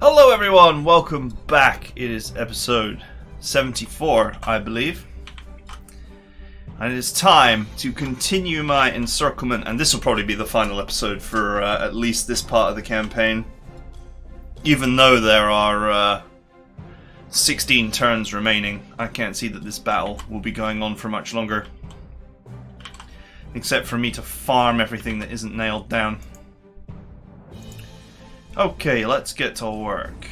Hello everyone, welcome back. It is episode 74, I believe. And it is time to continue my encirclement, and this will probably be the final episode for at least this part of the campaign. Even though there are 16 turns remaining, I can't see that this battle will be going on for much longer. Except for me to farm everything that isn't nailed down. Okay, let's get to work.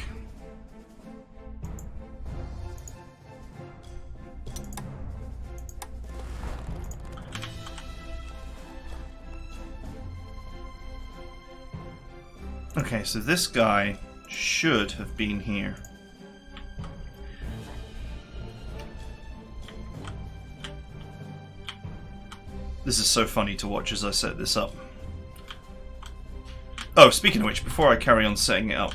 Okay, so this guy should have been here. This is so funny to watch as I set this up. Oh, speaking of which, before I carry on setting it up,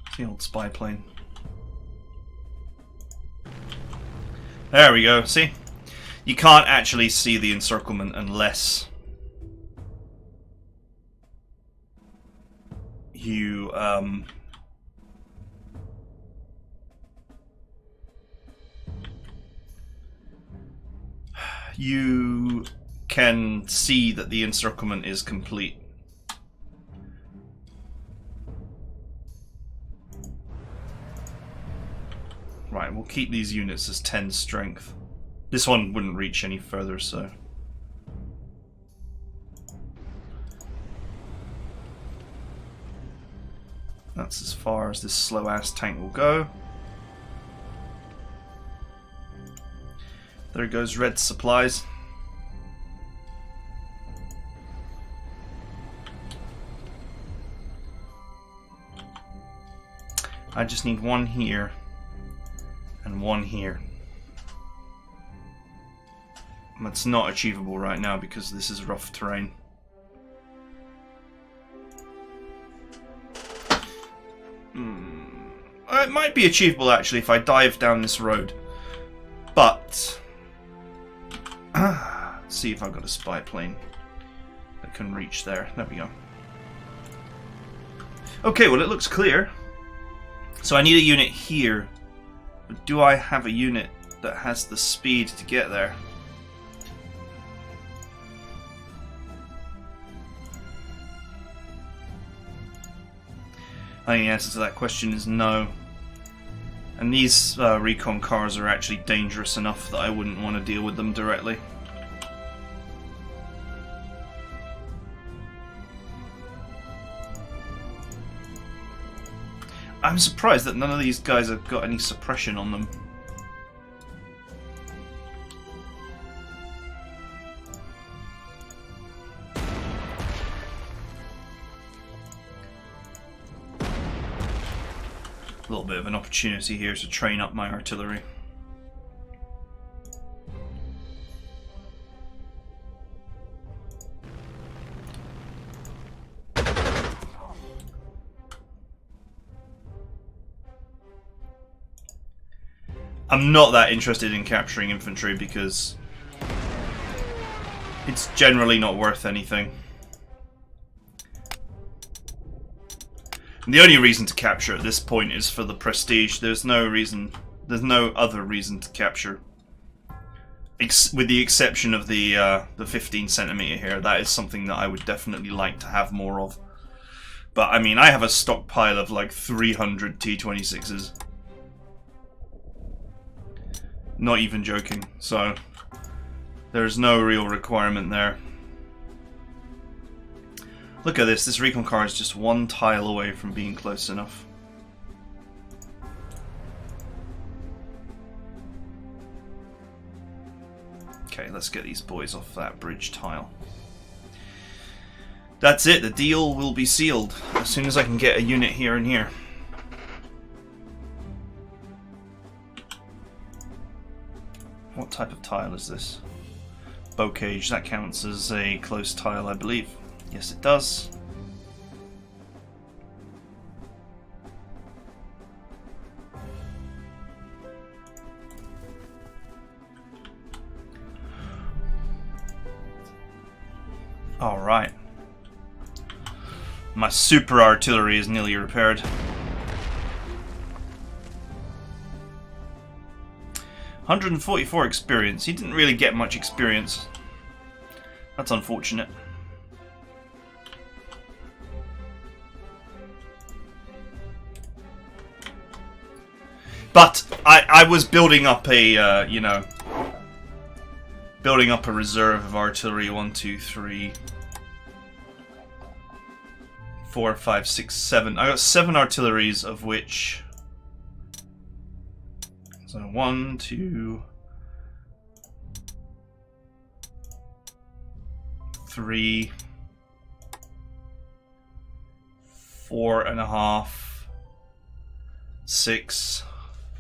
it's the old spy plane. There we go, see? You can't actually see the encirclement unless you, you can see that the encirclement is complete. Right, we'll keep these units as 10 strength. This one wouldn't reach any further, so... that's as far as this slow-ass tank will go. There goes red supplies. I just need one here and one here. That's not achievable right now because this is rough terrain. It might be achievable actually if I dive down this road, but let's see if I've got a spy plane that can reach there. There we go. Okay, well it looks clear. So I need a unit here, but do I have a unit that has the speed to get there? I think the answer to that question is no. And these recon cars are actually dangerous enough that I wouldn't want to deal with them directly. I'm surprised that none of these guys have got any suppression on them. A little bit of an opportunity here to train up my artillery. I'm not that interested in capturing infantry because it's generally not worth anything. And the only reason to capture at this point is for the prestige. There's no other reason to capture. With the exception of the 15 centimeter here, that is something that I would definitely like to have more of. But I mean, I have a stockpile of like 300 T-26s. Not even joking, so there's no real requirement there. Look at this recon car is just one tile away from being close enough. Okay, let's get these boys off that bridge tile. That's it, the deal will be sealed as soon as I can get a unit here and here. What type of tile is this? Bocage, that counts as a close tile, I believe. Yes, it does. Alright. My super artillery is nearly repaired. 144 experience. He didn't really get much experience. That's unfortunate. But I was building up a, you know, building up a reserve of artillery. 1, 2, 3, 4, 5, 6, 7. I got 7 artilleries, of which... So 1, 2, 3, 4.5, 6.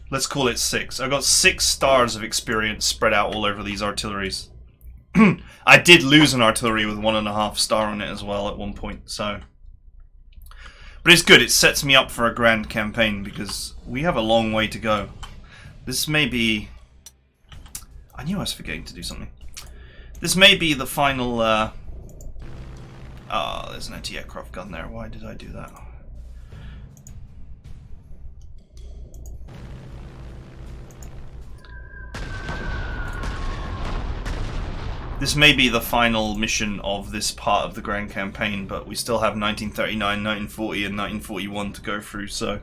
Let's call it 6. I got 6 stars of experience spread out all over these artilleries. I did lose an artillery with 1.5 star on it as well at one point, so... But it's good, it sets me up for a grand campaign because we have a long way to go. This may be... I knew I was forgetting to do something. This may be the final... Oh, there's an anti-aircraft gun there. Why did I do that? This may be the final mission of this part of the grand campaign, but we still have 1939, 1940, and 1941 to go through, so...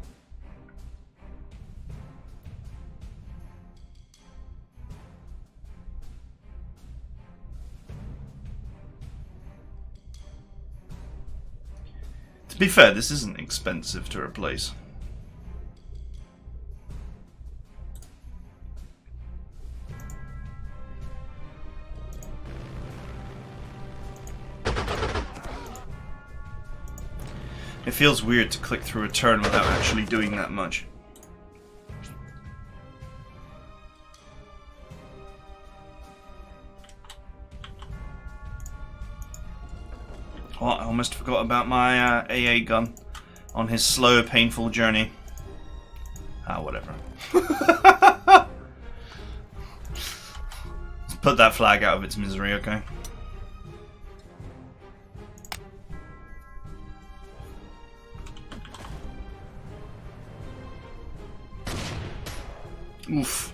To be fair, this isn't expensive to replace. It feels weird to click through a turn without actually doing that much. Oh, I almost forgot about my AA gun on his slow, painful journey. Ah, whatever. Let's put that flag out of its misery, okay? Oof.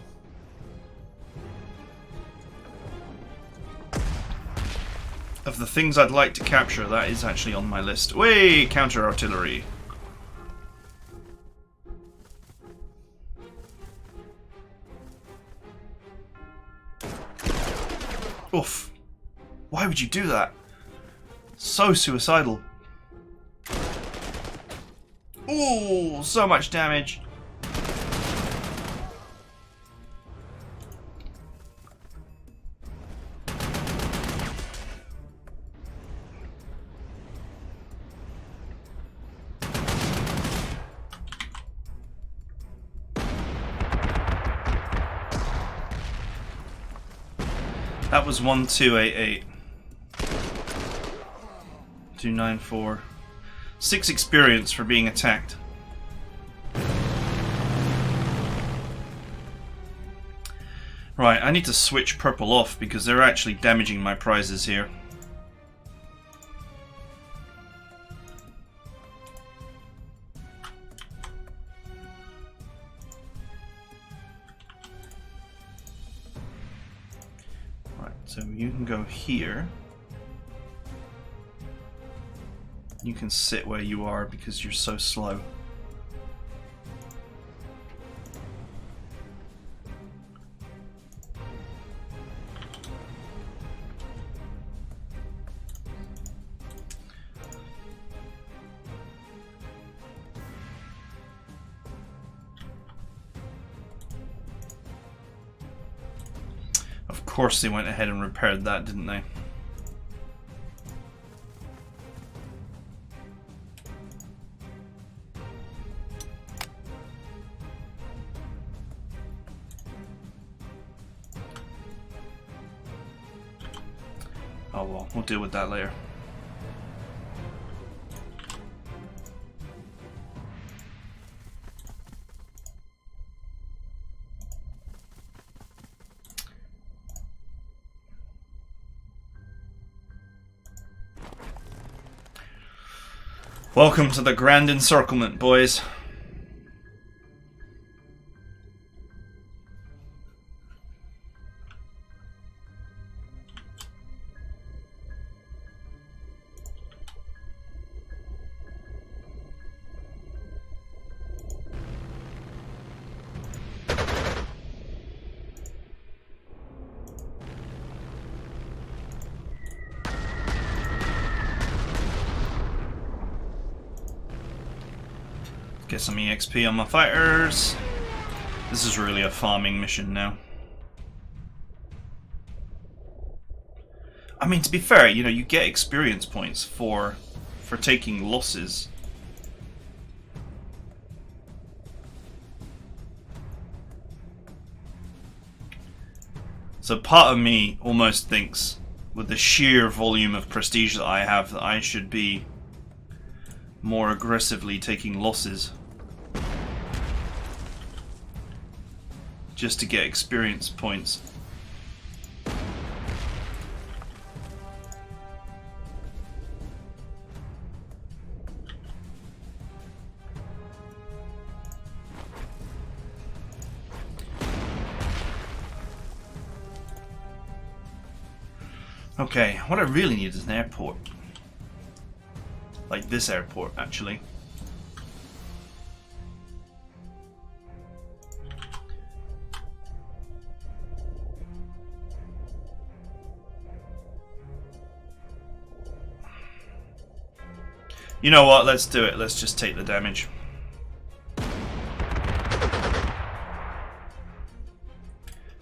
Of the things I'd like to capture, that is actually on my list. Way, counter artillery. Oof. Why would you do that? So suicidal. Ooh, so much damage. That was 1288. 294. 6 experience for being attacked. Right, I need to switch purple off because they're actually damaging my prizes here. So you can go here. You can sit where you are because you're so slow. Of course they went ahead and repaired that, didn't they? Oh well, we'll deal with that later. Welcome to the Grand Encirclement, boys. Get some EXP on my fighters. This is really a farming mission now. I mean, to be fair, you know, you get experience points for taking losses. So part of me almost thinks, with the sheer volume of prestige that I have, that I should be more aggressively taking losses just to get experience points. Okay, what I really need is an airport. Like this airport, actually. You know what, let's do it. Let's just take the damage.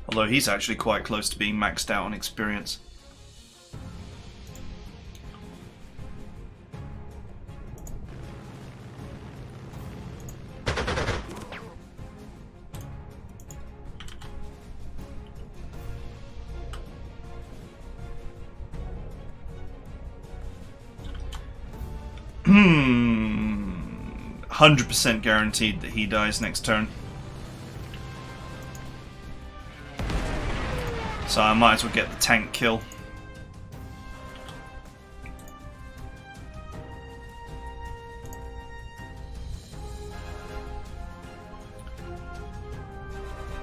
Although he's actually quite close to being maxed out on experience. Hmm. 100% guaranteed that he dies next turn. So I might as well get the tank kill.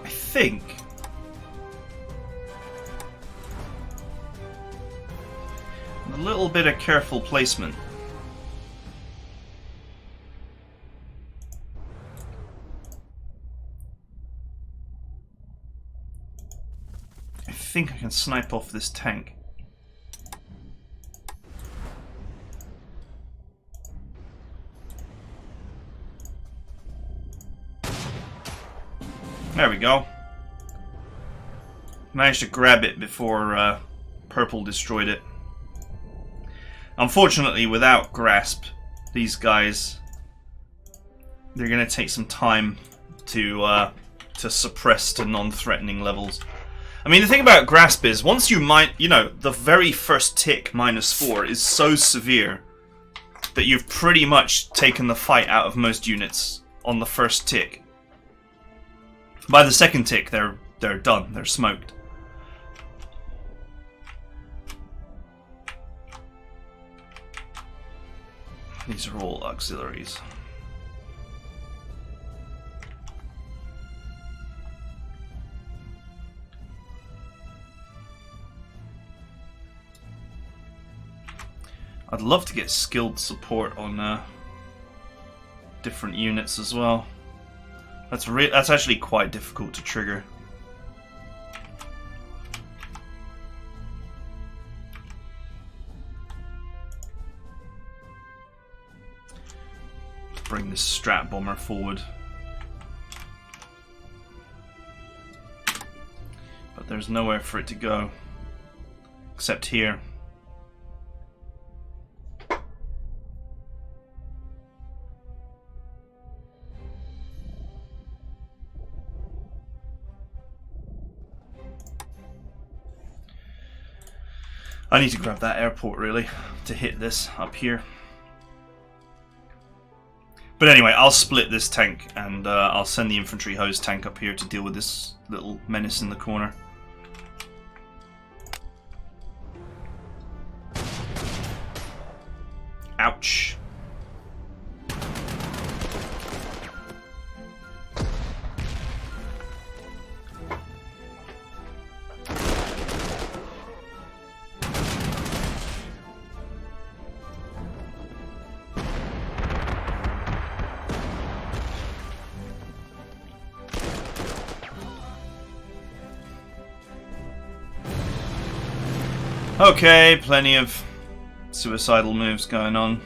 I think a little bit of careful placement. I think I can snipe off this tank. There we go. Managed to grab it before Purple destroyed it. Unfortunately, without Grasp, these guys, they're going to take some time to suppress to non-threatening levels. I mean, the thing about Grasp is, once you the very first tick -4 is so severe that you've pretty much taken the fight out of most units on the first tick. By the second tick, they're done. They're smoked. These are all auxiliaries. I'd love to get skilled support on different units as well. That's actually quite difficult to trigger. Bring this strat bomber forward. But there's nowhere for it to go except here. I need to grab that airport, really, to hit this up here. But anyway, I'll split this tank, and I'll send the infantry hose tank up here to deal with this little menace in the corner. Ouch. Okay, plenty of suicidal moves going on.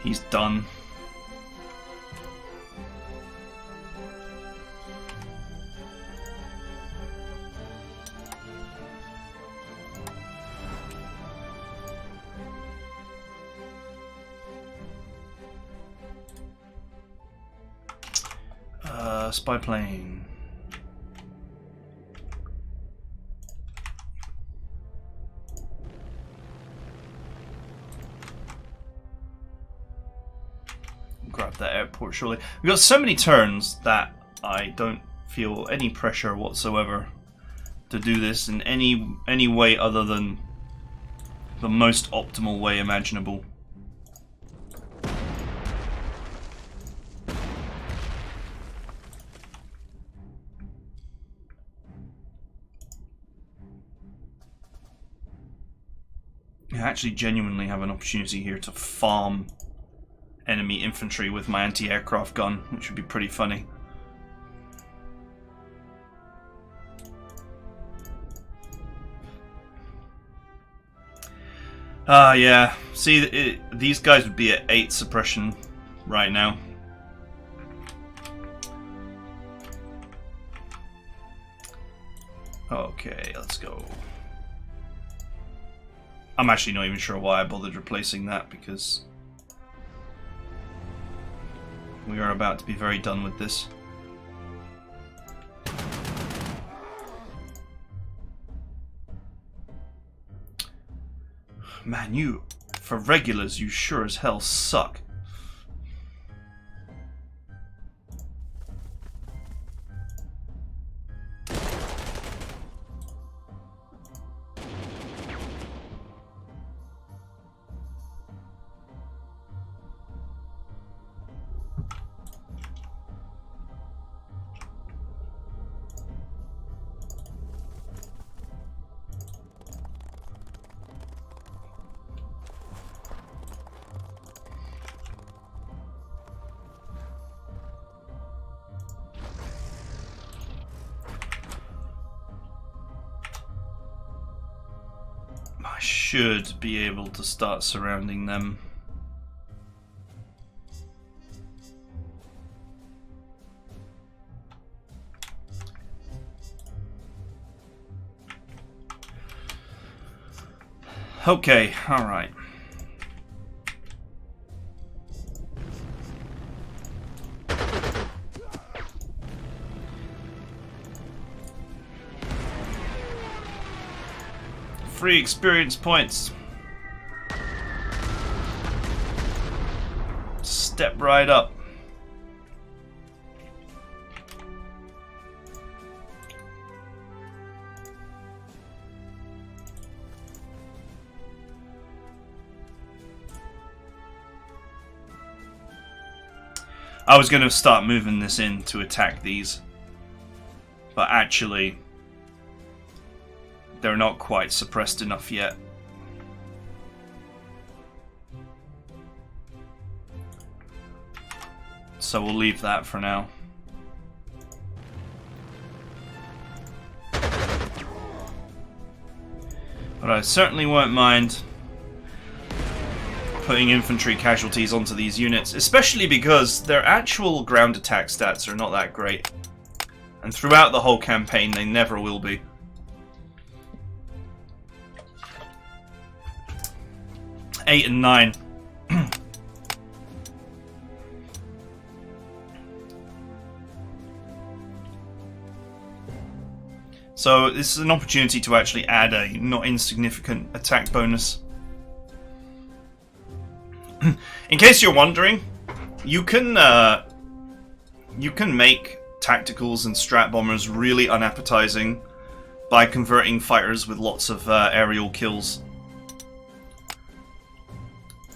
He's done. Spy plane. Grab that airport surely. We've got so many turns that I don't feel any pressure whatsoever to do this in any way other than the most optimal way imaginable. I actually genuinely have an opportunity here to farm enemy infantry with my anti-aircraft gun, which would be pretty funny. Yeah. See, these guys would be at 8 suppression right now. Okay, let's go. I'm actually not even sure why I bothered replacing that, because we are about to be very done with this. Man, you, for regulars, you sure as hell suck. I should be able to start surrounding them. Okay, alright. Free experience points. Step right up. I was going to start moving this in to attack these, but actually they're not quite suppressed enough yet. So we'll leave that for now. But I certainly won't mind putting infantry casualties onto these units, especially because their actual ground attack stats are not that great. And throughout the whole campaign they never will be. Eight and 9. So this is an opportunity to actually add a not insignificant attack bonus. In case you're wondering, you can make tacticals and strat bombers really unappetizing by converting fighters with lots of aerial kills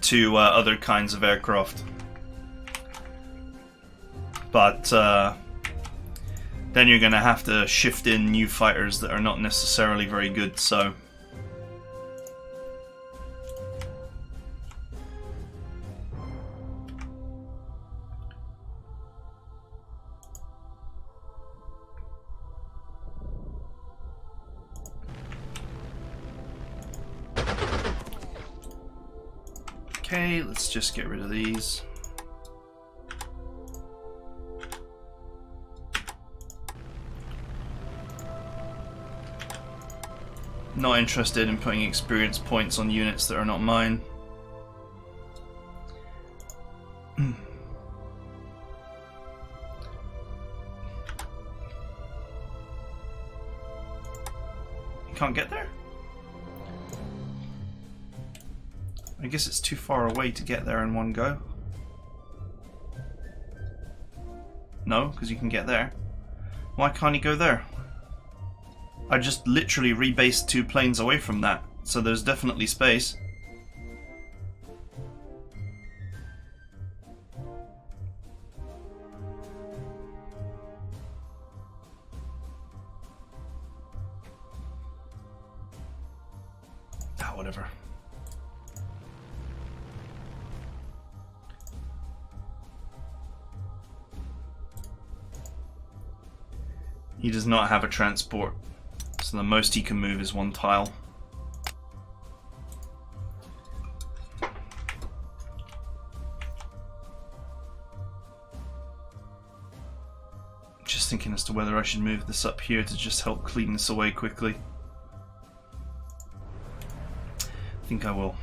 to other kinds of aircraft. But then you're going to have to shift in new fighters that are not necessarily very good, so Okay, let's just get rid of these. Not interested in putting experience points on units that are not mine. You can't get there? I guess it's too far away to get there in one go. No, because you can get there. Why can't he go there? I just literally rebased 2 planes away from that, so there's definitely space. Ah, whatever. He does not have a transport. So the most he can move is 1 tile. Just thinking as to whether I should move this up here to just help clean this away quickly. I think I will.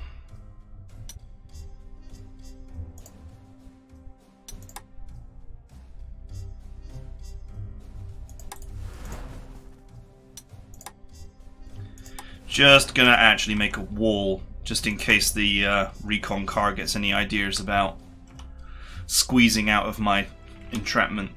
Just gonna actually make a wall, just in case the recon car gets any ideas about squeezing out of my entrapment.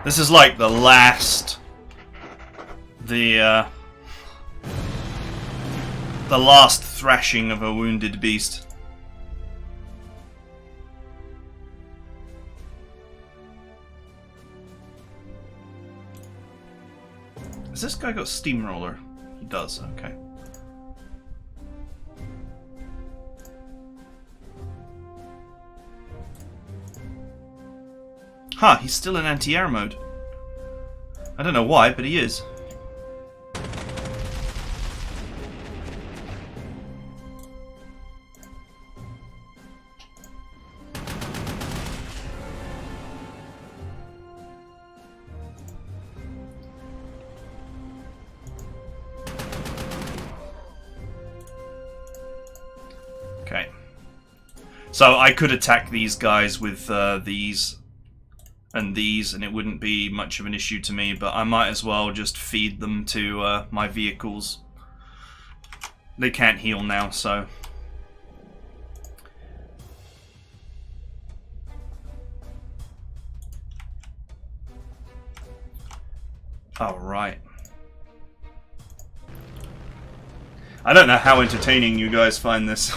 This is like the last, the last thrashing of a wounded beast. Has this guy got steamroller? He does, okay. Huh, he's still in anti-air mode. I don't know why, but he is. Okay. So I could attack these guys with these and these, and it wouldn't be much of an issue to me, but I might as well just feed them to my vehicles. They can't heal now, so... Oh, right. I don't know how entertaining you guys find this.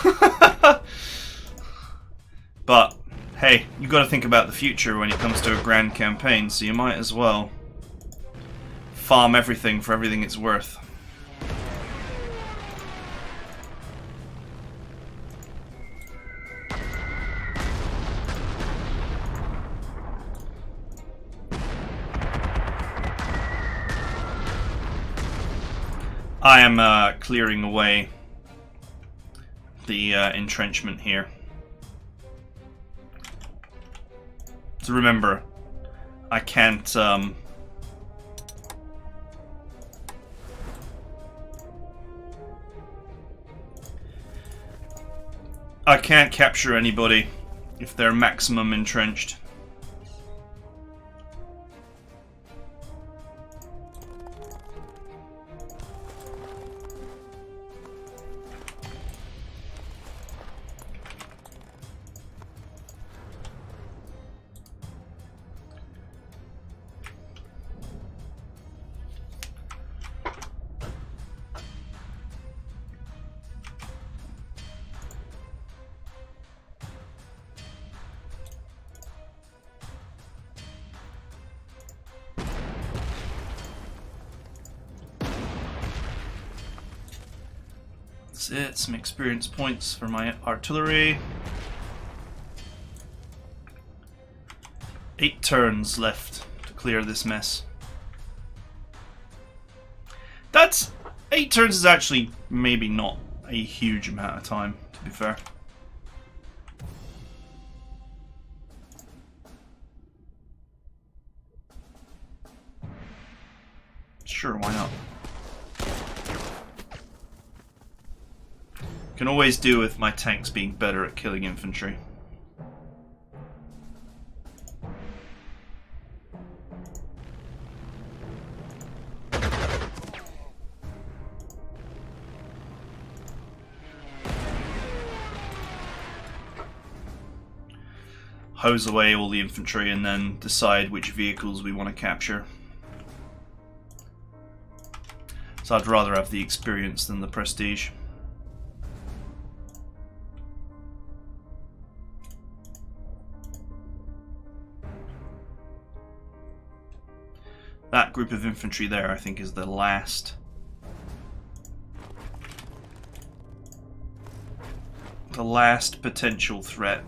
But... hey, you got to think about the future when it comes to a grand campaign, so you might as well farm everything for everything it's worth. I am clearing away the entrenchment here. So remember, I can't capture anybody if they're maximum entrenched. That's it, some experience points for my artillery. 8 turns left to clear this mess. That's... 8 turns is actually maybe not a huge amount of time, to be fair. Sure, why not? Can always do with my tanks being better at killing infantry. Hose away all the infantry and then decide which vehicles we want to capture. So I'd rather have the experience than the prestige. That group of infantry there, I think, is the last potential threat.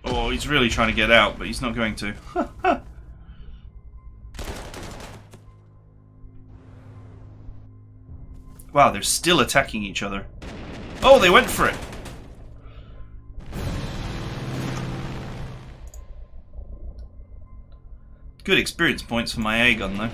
Oh, he's really trying to get out, but he's not going to. Wow, they're still attacking each other. Oh, they went for it! Good experience points for my A gun, though.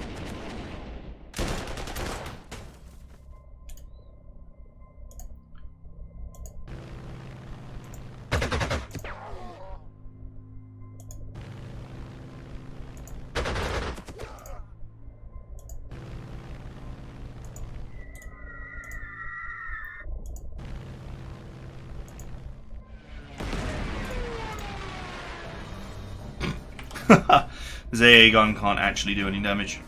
His AA gun can't actually do any damage.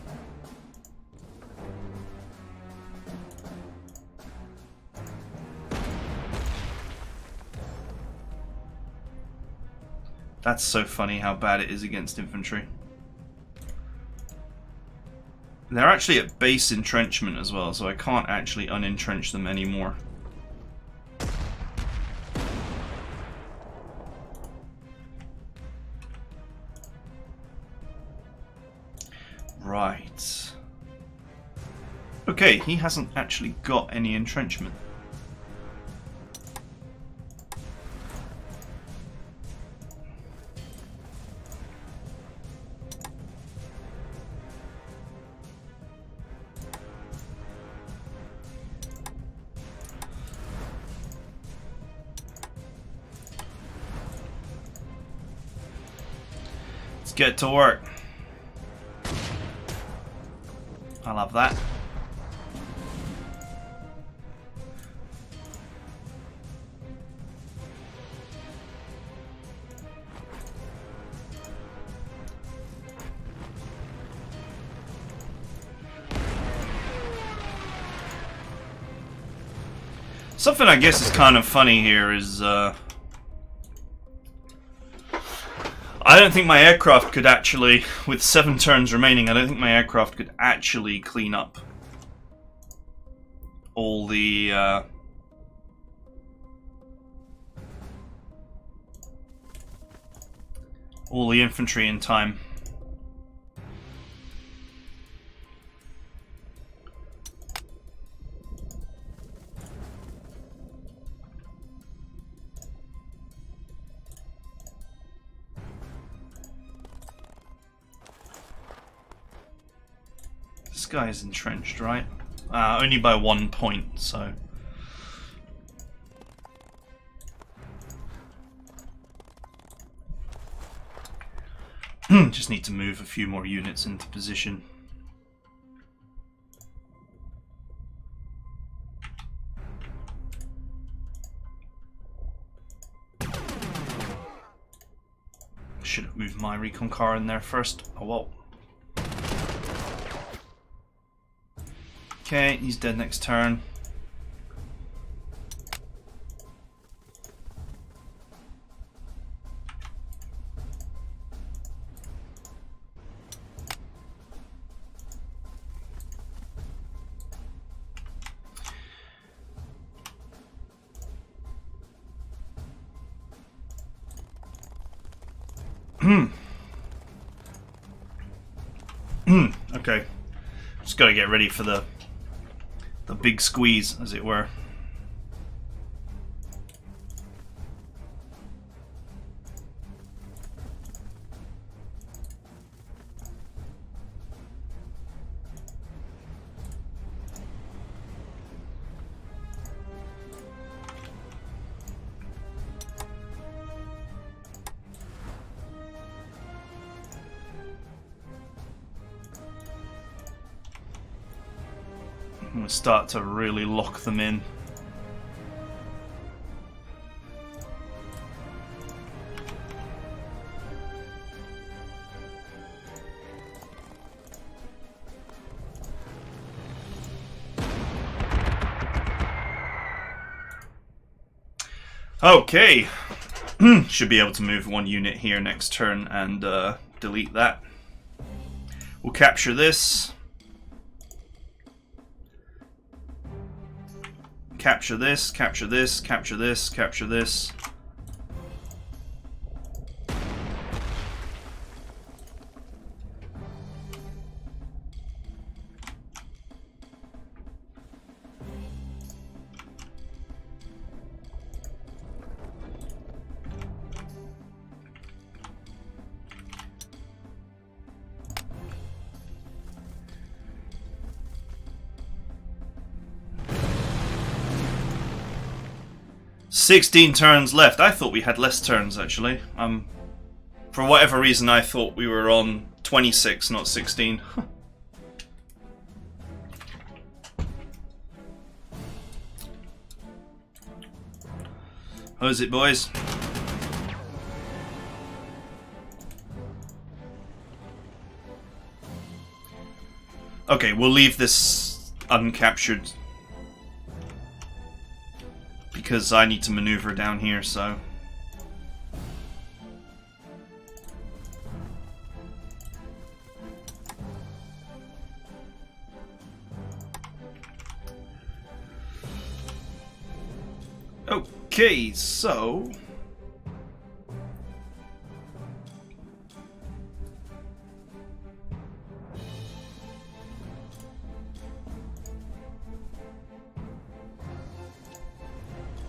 That's so funny how bad it is against infantry. They're actually at base entrenchment as well, so I can't actually unentrench them anymore. Right. Okay, he hasn't actually got any entrenchment. Let's get to work. I'll have that. Something I guess is kind of funny here is I don't think my aircraft could actually, with 7 turns remaining, I don't think my aircraft could actually clean up all the infantry in time. This guy is entrenched, right? Only by 1 point, so... Just need to move a few more units into position. Should have moved my recon car in there first. Oh well. Okay, he's dead next turn. Okay. Just gotta get ready for the big squeeze, as it were. We'll start to really lock them in. Okay. Should be able to move one unit here next turn and delete that. We'll capture this. Capture this, capture this, capture this, capture this. "16 turns left." I thought we had less turns, actually. For whatever reason, I thought we were on 26, not 16. How is it, boys? Okay, we'll leave this uncaptured because I need to maneuver down here, so... Okay, so...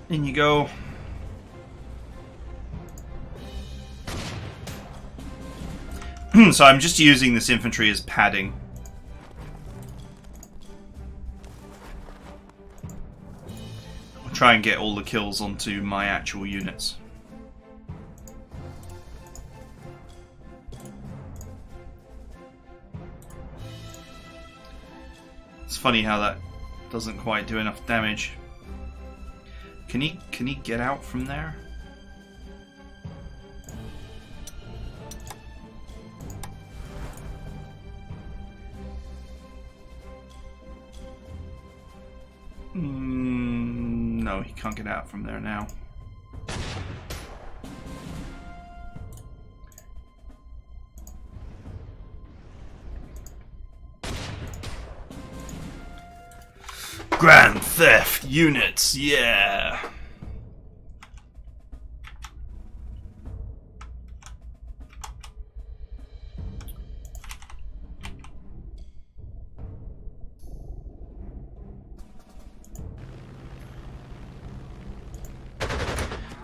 in you go. So I'm just using this infantry as padding. I'll try and get all the kills onto my actual units. It's funny how that doesn't quite do enough damage. Can he get out from there? No, he can't get out from there now. Grand Theft units, yeah.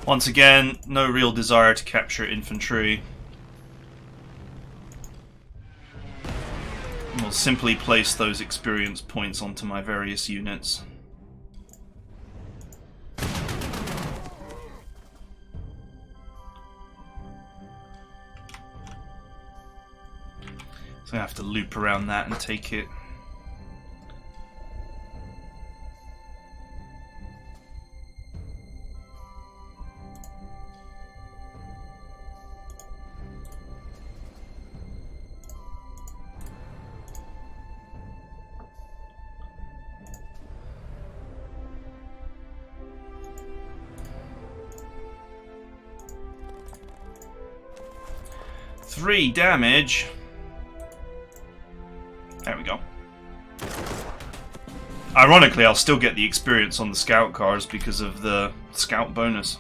Once again, no real desire to capture infantry. We'll simply place those experience points onto my various units. So I have to loop around that and take it. Three damage. There we go. Ironically, I'll still get the experience on the scout cars because of the scout bonus.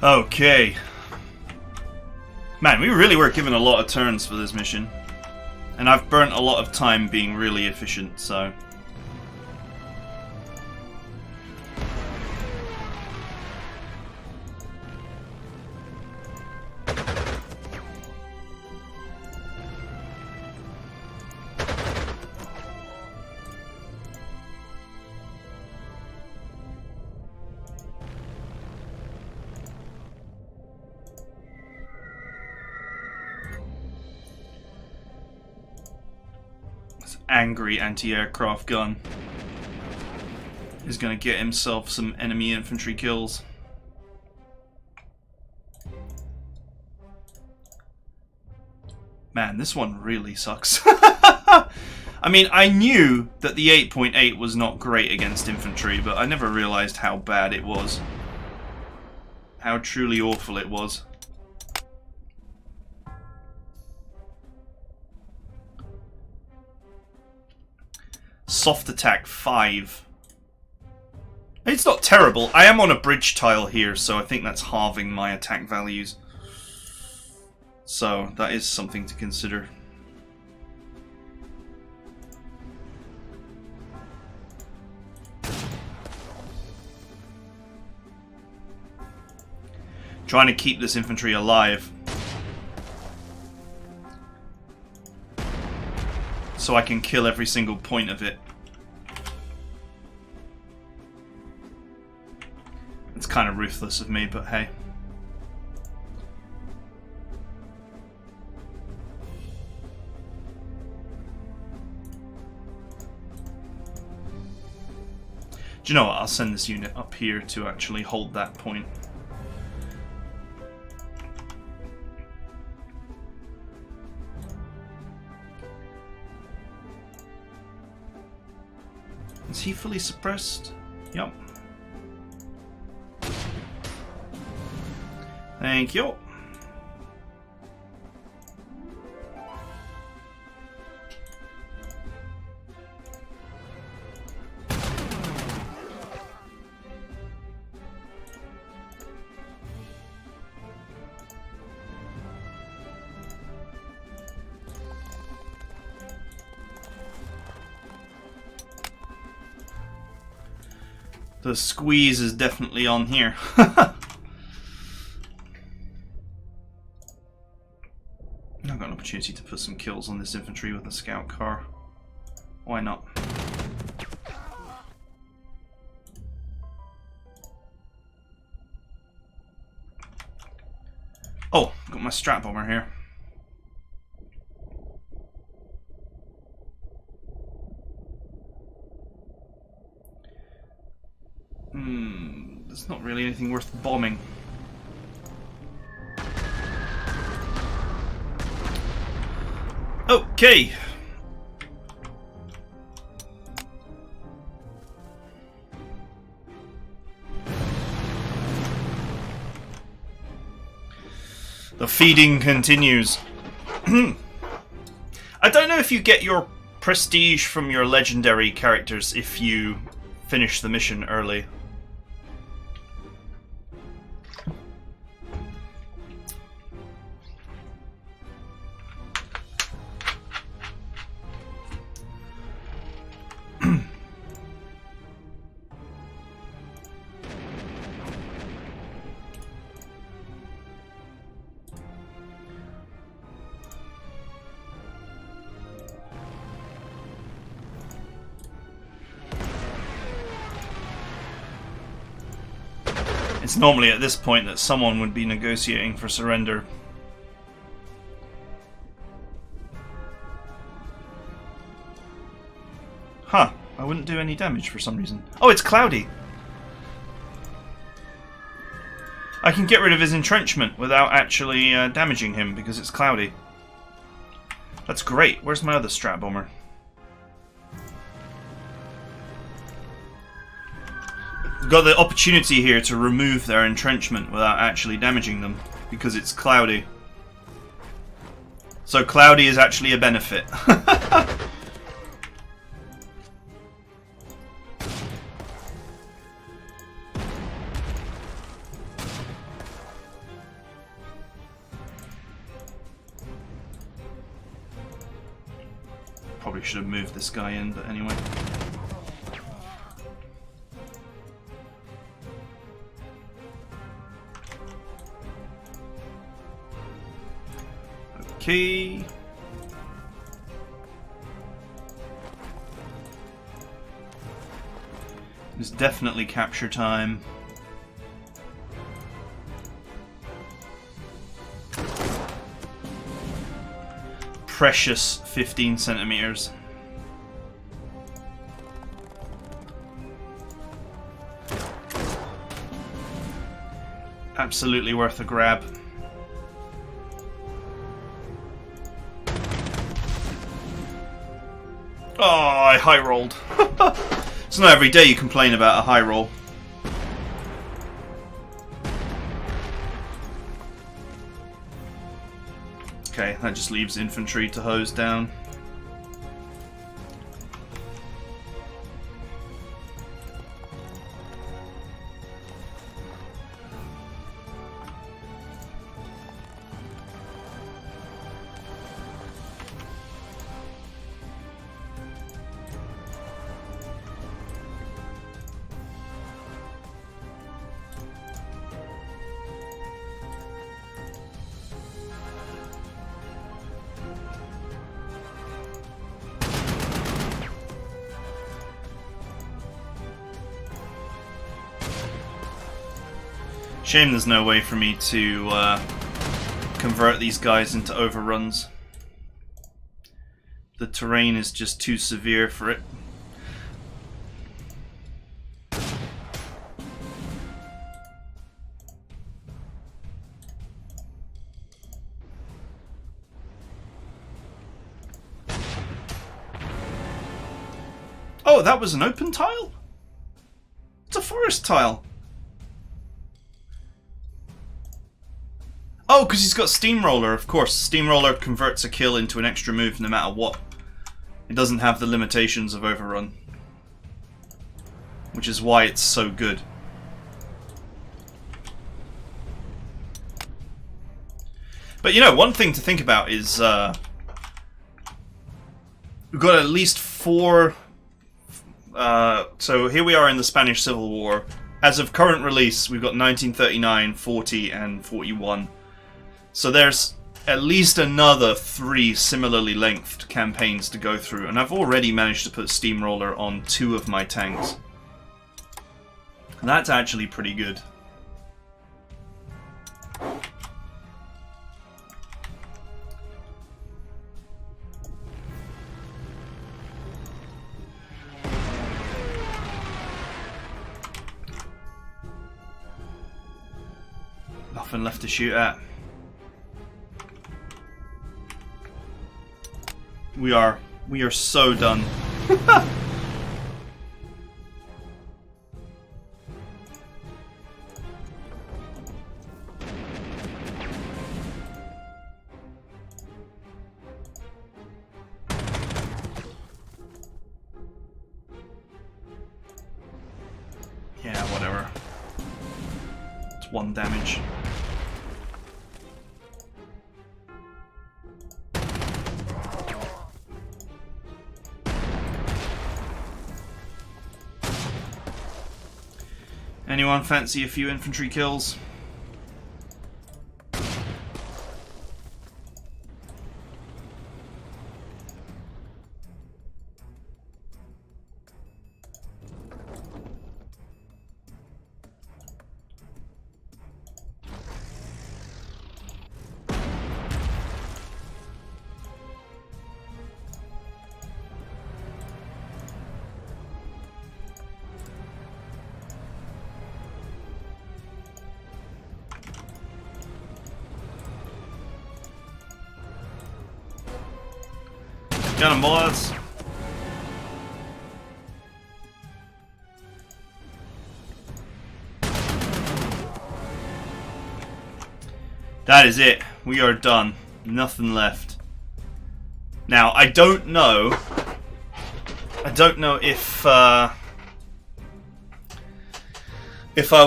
Okay. Man, we really were given a lot of turns for this mission. And I've burnt a lot of time being really efficient, so... Angry anti-aircraft gun is going to get himself some enemy infantry kills. Man, this one really sucks. I mean, I knew that the 8.8 was not great against infantry, but I never realized how bad it was. How truly awful it was. Soft attack 5. It's not terrible. I am on a bridge tile here, so I think that's halving my attack values. So that is something to consider. Trying to keep this infantry alive, so I can kill every single point of it. It's kind of ruthless of me, but hey. Do you know what? I'll send this unit up here to actually hold that point. Is he fully suppressed? Yup. Thank you. The squeeze is definitely on here. I've got an opportunity to put some kills on this infantry with a scout car. Why not? Oh, got my strat bomber here. There's not really anything worth bombing. Okay. The feeding continues. I don't know if you get your prestige from your legendary characters if you finish the mission early. It's normally at this point that someone would be negotiating for surrender. Huh, I wouldn't do any damage for some reason. Oh, it's cloudy! I can get rid of his entrenchment without actually damaging him because it's cloudy. That's great. Where's my other strat bomber? Got the opportunity here to remove their entrenchment without actually damaging them because it's cloudy. So cloudy is actually a benefit. Probably should have moved this guy in, but anyway. Okay. It's definitely capture time. Precious 15 centimeters. Absolutely worth a grab. Oh, I high rolled. It's not every day you complain about a high roll. Okay, that just leaves infantry to hose down. Shame there's no way for me to convert these guys into overruns. The terrain is just too severe for it. Oh, that was an open tile? It's a forest tile. Oh, because he's got Steamroller, of course. Steamroller converts a kill into an extra move no matter what. It doesn't have the limitations of Overrun. Which is why it's so good. But you know, one thing to think about is we've got at least 4... so here we are in the Spanish Civil War. As of current release, we've got 1939, 40, and 41. So there's at least another 3 similarly lengthed campaigns to go through, and I've already managed to put Steamroller on 2 of my tanks. And that's actually pretty good. Nothing left to shoot at. We are so done. Yeah, whatever. It's 1 damage. Anyone fancy a few infantry kills? Got him, boys. That is it. We are done. Nothing left. Now, I don't know if I'll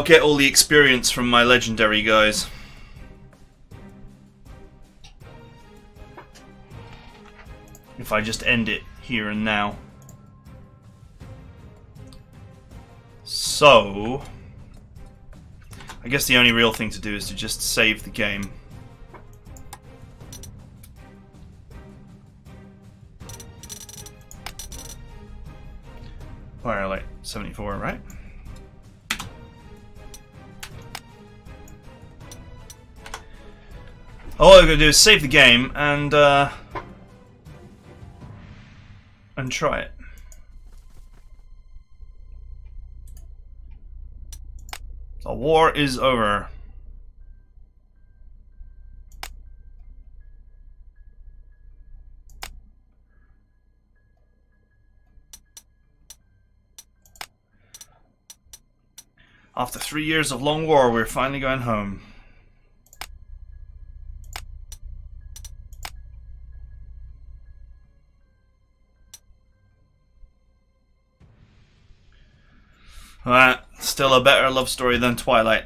get all the experience from my legendary guys. If I just end it here and now. So, I guess the only real thing to do is to just save the game. Fire like 74, right? All I'm gonna do is save the game and try it. The war is over. After 3 years of long war, we're finally going home. Still a better love story than Twilight.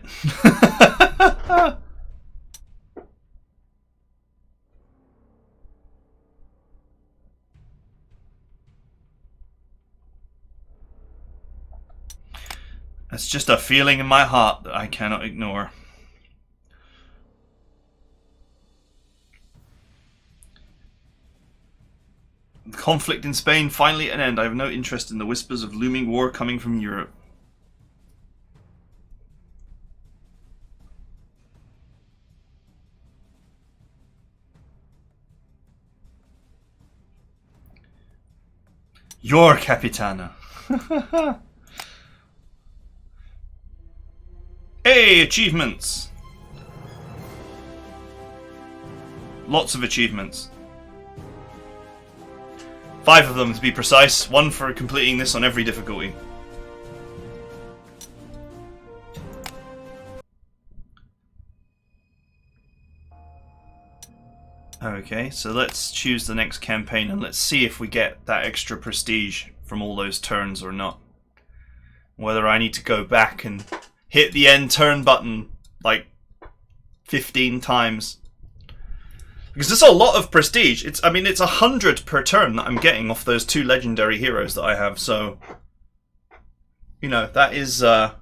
It's just a feeling in my heart that I cannot ignore. The conflict in Spain finally at an end. I have no interest in the whispers of looming war coming from Europe. Your Capitana. Hey, achievements! Lots of achievements. 5 of them to be precise, 1 for completing this on every difficulty. Okay, so let's choose the next campaign and let's see if we get that extra prestige from all those turns or not. Whether I need to go back and hit the end turn button like 15 times. Because it's a lot of prestige. It's 100 per turn that I'm getting off those 2 legendary heroes that I have, so you know, that is that's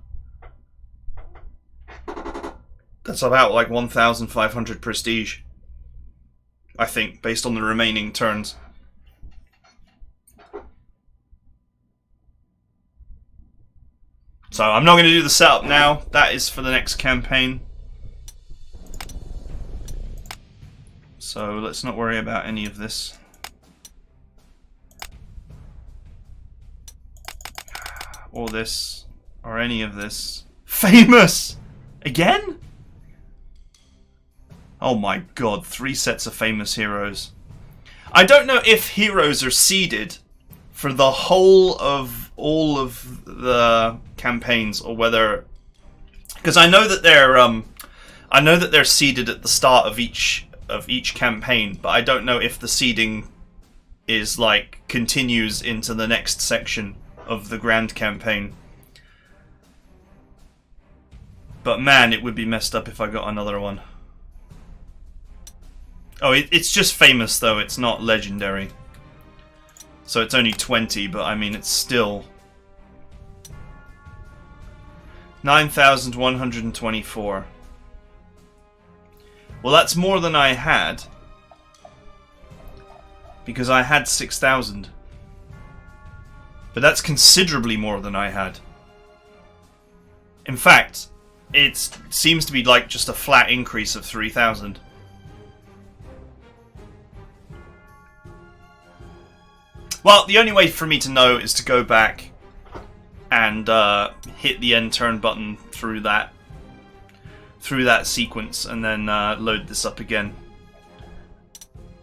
about like 1,500 prestige, I think, based on the remaining turns. So I'm not going to do the setup now. That is for the next campaign. So let's not worry about any of this. Or this. Or any of this. Famous! Again? Oh my god, 3 sets of famous heroes. I don't know if heroes are seeded for the whole of all of the campaigns, or whether, because I know that they're seeded at the start of each campaign, but I don't know if the seeding is like continues into the next section of the grand campaign. But man, it would be messed up if I got another one. Oh, it's just famous though, it's not legendary. So it's only 20, but I mean, it's still 9,124. Well, that's more than I had, because I had 6,000. But that's considerably more than I had. In fact, it seems to be like just a flat increase of 3,000. Well, the only way for me to know is to go back and hit the end turn button through that sequence, and then load this up again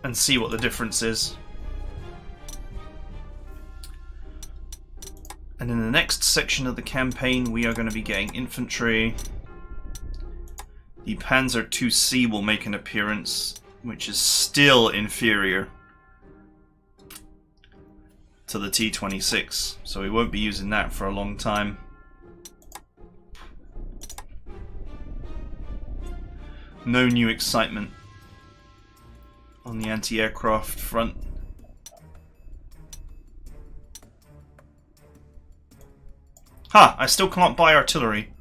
and see what the difference is. And in the next section of the campaign, we are going to be getting infantry. The Panzer 2C will make an appearance, which is still inferior to the T-26, so we won't be using that for a long time. No new excitement on the anti-aircraft front. Ha! I still can't buy artillery,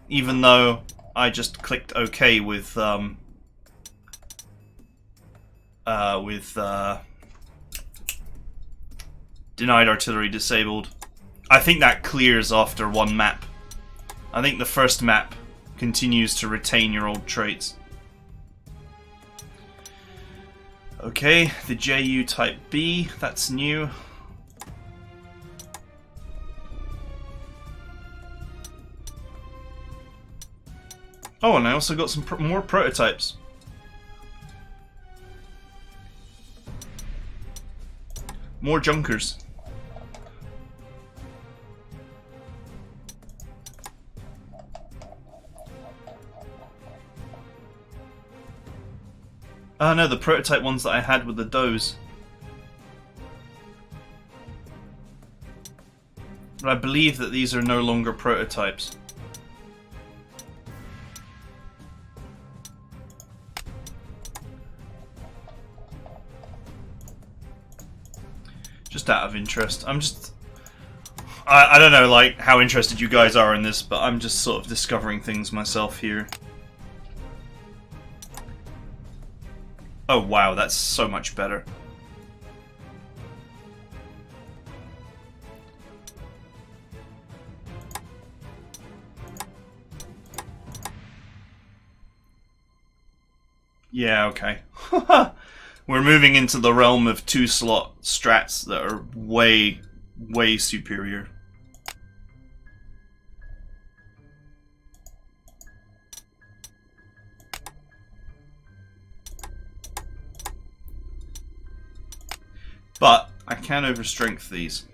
even though I just clicked OK with denied artillery disabled. I think that clears after one map. I think the first map continues to retain your old traits. Okay, the JU Type B, that's new. Oh, and I also got some more prototypes. More junkers. Oh no, the prototype ones that I had were the does. But I believe that these are no longer prototypes. Just out of interest. I don't know like how interested you guys are in this, but I'm just sort of discovering things myself here. Oh wow, that's so much better. Yeah, okay. We're moving into the realm of 2-slot strats that are way, way superior. But I can overstrength these.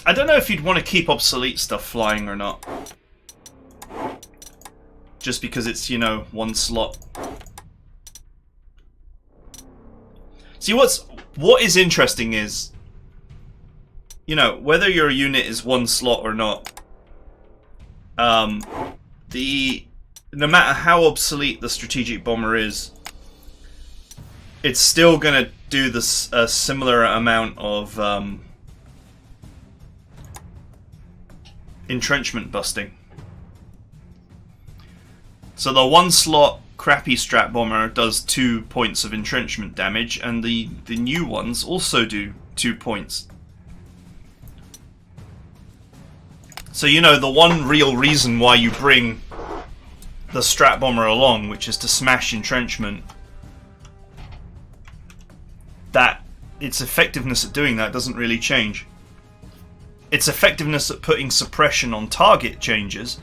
I don't know if you'd want to keep obsolete stuff flying or not. Just because it's, you know, 1 slot. See, what is interesting is, you know, whether your unit is 1 slot or not, no matter how obsolete the strategic bomber is, it's still gonna do this similar amount of entrenchment busting. So the 1 slot crappy strat bomber does 2 points of entrenchment damage, and the new ones also do 2 points. So you know, the one real reason why you bring the strat bomber along, which is to smash entrenchment, that its effectiveness at doing that doesn't really change. Its effectiveness at putting suppression on target changes,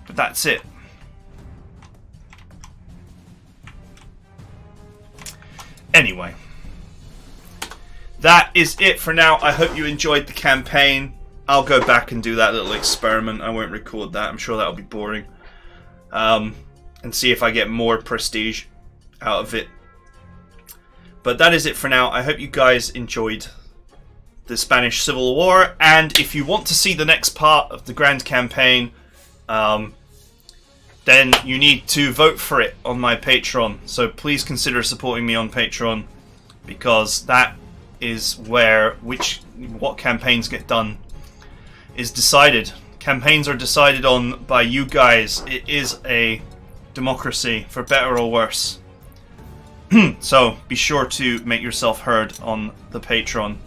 but that's it. Anyway, that is it for now. I hope you enjoyed the campaign. I'll go back and do that little experiment. I won't record that. I'm sure that'll be boring. And see if I get more prestige out of it. But that is it for now. I hope you guys enjoyed the Spanish Civil War. And if you want to see the next part of the Grand Campaign, then you need to vote for it on my Patreon. So please consider supporting me on Patreon, because that is where what campaigns get done is decided. Campaigns are decided on by you guys. It is a democracy, for better or worse. So be sure to make yourself heard on the Patreon.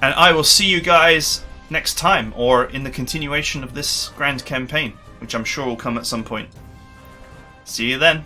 And I will see you guys next time, or in the continuation of this grand campaign, which I'm sure will come at some point. See you then.